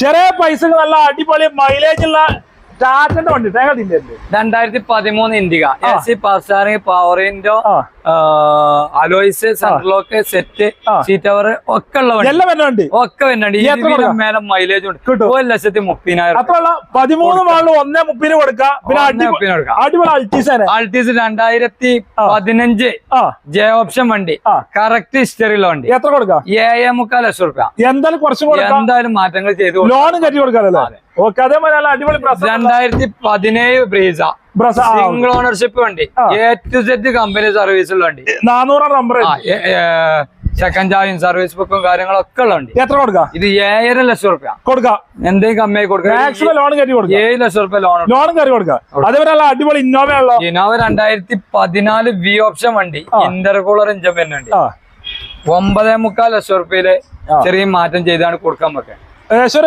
ചെറിയ പൈസ നല്ല അടിപൊളി മൈലേജ് ഉള്ള ടാറ്റന്റെ വണ്ടി 2013 ഇൻഡിക AC പാസ്സാറിംഗ് power window alloys central lock set seat cover ഒക്കെ ഉള്ള വണ്ടി ഒക്കെ വരുന്നുണ്ട്. മേലെ മൈലേജ് ഉണ്ട് 1,30,000. 13 മോഡൽ 1,30 കൊടുക്കാം. പിന്നെ അടിപൊളി അൾട്ടീസ് 2015 ജെ ഓപ്ഷൻ വണ്ടി കറക്റ്റ് ഹിസ്റ്ററിയുള്ള വണ്ടി. എത്ര കൊടുക്കാം? 7.25 ലക്ഷം രൂപ. എന്തായാലും കുറച്ചും എന്തായാലും മാറ്റങ്ങൾ ചെയ്തു ലോൺ കയറ്റി കൊടുക്കാമല്ലോ. ഓക്കെ, അതേപോലെ അടിപൊളി 2017 ബ്രീസ സിംഗിൾ ഓണർഷിപ്പ് വണ്ടി A to Z കമ്പനി സർവീസുള്ള വണ്ടി. 400 നമ്പർ സെക്കൻഡ് ചാവിയും സർവീസ് ബുക്കും കാര്യങ്ങളൊക്കെ ഉള്ള വണ്ടി. എത്ര കൊടുക്കാം? ഇത് 7.5 ലക്ഷം രൂപ കൊടുക്കാം. എന്തെങ്കിലും കമ്മിയായി കൊടുക്കാം. ലോൺ കയറ്റി കൊടുക്കാം. 7 ലക്ഷം രൂപ ലോൺ കയറി കൊടുക്കാം. അതേപോലെ അടിപൊളി ഇന്നോവ ഉള്ള ഇന്നോവ 2014 വി ഓപ്ഷൻ വണ്ടി ഇന്റർകൂളർ ഇഞ്ചൻ വരുന്നുണ്ട്. 9.25 ലക്ഷം രൂപയില് ചെറിയ മാറ്റം ചെയ്താണ് കൊടുക്കാൻ വെക്കാൻ.